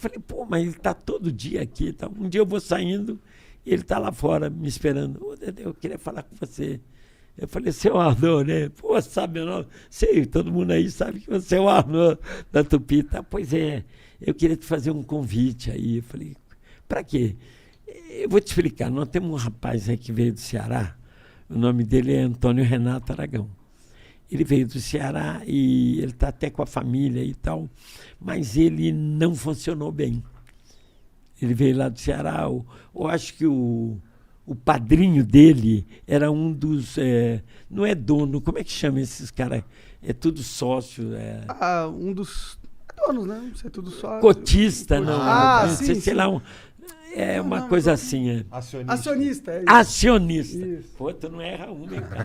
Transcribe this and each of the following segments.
falei, pô, mas ele está todo dia aqui. Tá? Um dia eu vou saindo e ele está lá fora me esperando. Ô, Dedé, eu queria falar com você. Eu falei, seu Arnaud, né? Pô, sabe meu nome? Sei, todo mundo aí sabe que você é o Arnaud da Tupi. Tá, pois é, eu queria te fazer um convite aí. Eu falei, para quê? Eu vou te explicar. Nós temos um rapaz aí que veio do Ceará. O nome dele é Antônio Renato Aragão. Ele veio do Ceará e ele está até com a família e tal, mas ele não funcionou bem. Ele veio lá do Ceará. Eu acho que o padrinho dele era um dos... não é dono, como é que chama esses caras? É tudo sócio. Um dos donos, né? Não sei, tudo sócio. Cotista, não. Sim, sei lá, uma coisa assim. Acionista. Acionista. Isso. Pô, tu não erra uma, hein, cara?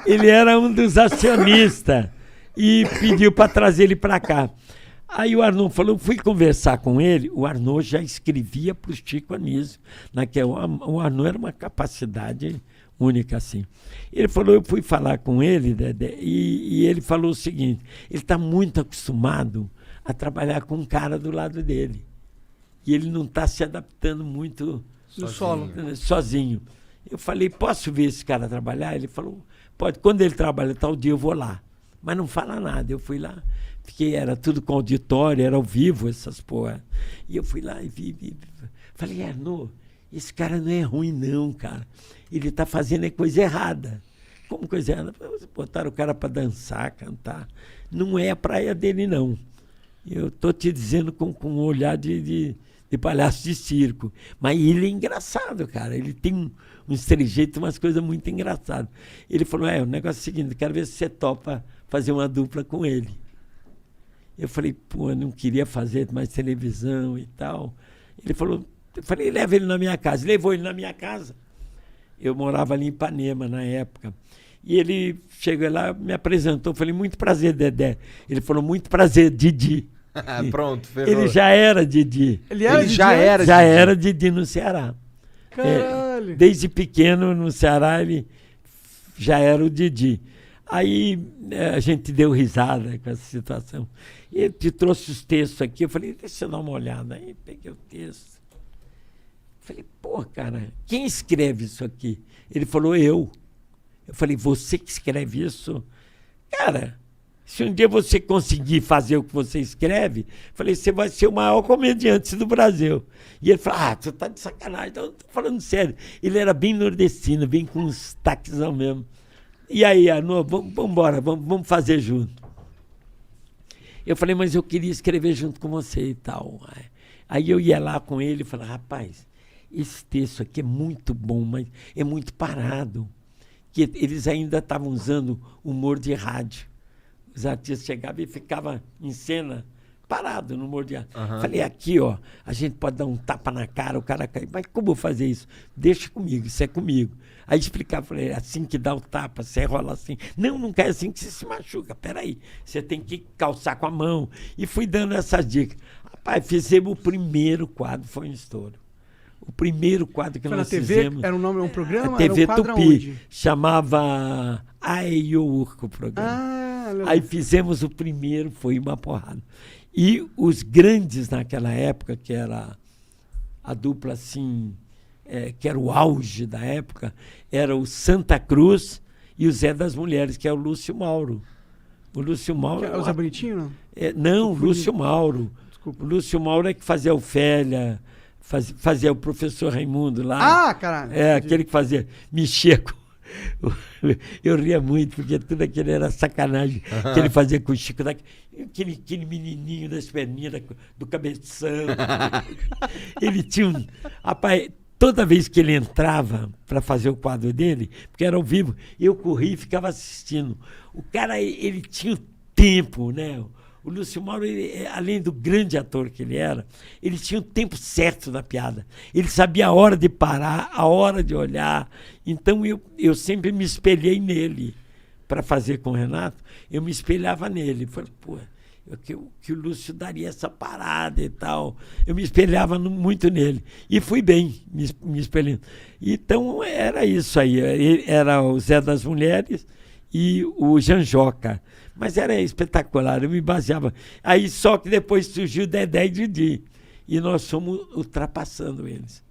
Ele era um dos acionistas e pediu para trazer ele para cá. Aí o Arnaud falou, fui conversar com ele, o Arnaud já escrevia para o Chico Anísio. O Arnaud era uma capacidade única, assim. Ele falou, eu fui falar com ele, Dedé, e ele falou o seguinte, ele está muito acostumado a trabalhar com um cara do lado dele. E ele não está se adaptando muito sozinho. Eu falei, posso ver esse cara trabalhar? Ele falou, pode. Quando ele trabalha tal dia, eu vou lá. Mas não fala nada. Eu fui lá, era tudo com auditório, era ao vivo, essas porra. E eu fui lá e vi. Falei, Arnaud, esse cara não é ruim não, cara. Ele está fazendo coisa errada. Como coisa errada? Botaram o cara para dançar, cantar. Não é a praia dele, não. Eu estou te dizendo com um olhar de palhaço de circo. Mas ele é engraçado, cara. Ele tem uns trejeitos, umas coisas muito engraçadas. Ele falou, o negócio é o seguinte, quero ver se você topa fazer uma dupla com ele. Eu falei, pô, eu não queria fazer mais televisão e tal. Ele falou, eu falei, leva ele na minha casa. Levou ele na minha casa. Eu morava ali em Ipanema na época. E ele chegou lá, me apresentou. Eu falei, muito prazer, Dedé. Ele falou, muito prazer, Didi. Pronto, ferrou. Ele já era Didi. Já era Didi no Ceará. Caralho. Desde pequeno no Ceará ele já era o Didi. Aí a gente deu risada com essa situação. E ele te trouxe os textos aqui. Eu falei, deixa eu dar uma olhada. Aí peguei o texto. Falei, pô, cara, quem escreve isso aqui? Ele falou, eu. Eu falei, você que escreve isso? Cara, se um dia você conseguir fazer o que você escreve, falei, você vai ser o maior comediante do Brasil. E ele falou, você tá de sacanagem. Então, eu tô falando sério. Ele era bem nordestino, bem com uns taquezão mesmo. E aí, Arnaud, vamos embora, vamos fazer junto. Eu falei, mas eu queria escrever junto com você e tal. Aí eu ia lá com ele e falava, rapaz, esse texto aqui é muito bom, mas é muito parado. Que eles ainda estavam usando humor de rádio. Os artistas chegavam e ficavam em cena parado no humor de rádio. Uhum. Falei, aqui, ó, a gente pode dar um tapa na cara, o cara cai. Mas como eu fazer isso? Deixa comigo, isso é comigo. Aí explicava, falei, assim que dá o tapa, você rola assim. Não cai assim que você se machuca. Peraí, você tem que calçar com a mão. E fui dando essas dicas. Rapaz, fizemos o primeiro quadro, foi um estouro. O primeiro quadro que nós fizemos... Era um nome, um programa? TV era um quadro Tupi. aonde? Chamava Aiurco o programa. Aí fizemos o primeiro, foi uma porrada. E os grandes naquela época, que era a dupla assim, que era o auge da época, era o Santa Cruz e o Zé das Mulheres, que é o Lúcio Mauro. O Lúcio Mauro... É o Zé Bonitinho, não? Não, o Lúcio Mauro. Desculpa. O Lúcio Mauro é que fazia Ofélia, fazia o professor Raimundo lá. Ah, caralho. Aquele que fazia, mexia com... Eu ria muito, porque tudo aquilo era sacanagem que ele fazia com o Chico, aquele menininho das perninhas, do cabeção. Ele tinha um... Rapaz, toda vez que ele entrava para fazer o quadro dele, porque era ao vivo, eu corria e ficava assistindo. O cara, ele tinha o tempo, né? O Lúcio Mauro, além do grande ator que ele era, ele tinha o tempo certo da piada. Ele sabia a hora de parar, a hora de olhar. Então, eu sempre me espelhei nele. Para fazer com o Renato, eu me espelhava nele. Falei, pô, que o Lúcio daria essa parada e tal. Eu me espelhava muito nele. E fui bem, me espelhando. Então, era isso aí. Era o Zé das Mulheres e o Janjoca. Mas era espetacular, eu me baseava. Aí só que depois surgiu Dedé e Didi. E nós fomos ultrapassando eles.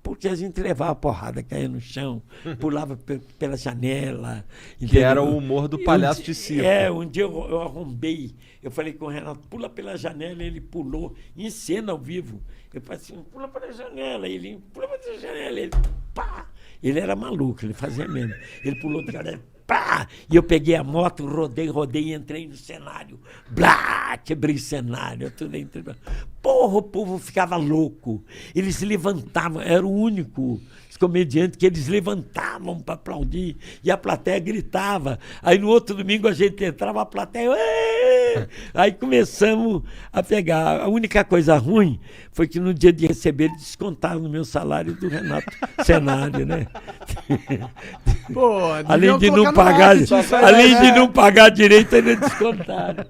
Porque a gente levava porrada, caía no chão, pulava pela janela. Que entendeu? era o humor do palhaço de circo. Um dia eu arrombei. Eu falei com o Renato, pula pela janela, ele pulou, em cena ao vivo. Eu falei assim, pula pela janela, ele pula pela janela, ele pá! Ele era maluco, ele fazia mesmo. Ele pulou de janela, pá! E eu peguei a moto, rodei e entrei no cenário. Blá! Quebrei o cenário, tudo entrei. Porra, o povo ficava louco. Eles se levantavam, era o único comediante que eles levantavam para aplaudir e a plateia gritava. Aí no outro domingo a gente entrava, a plateia... Êêê! Aí começamos a pegar. A única coisa ruim foi que no dia de receber eles descontaram no meu salário do Renato Cenário, né? Pô, além de deviam não colocar no pagar, marketing isso aí, além né? de não pagar direito, ainda descontaram.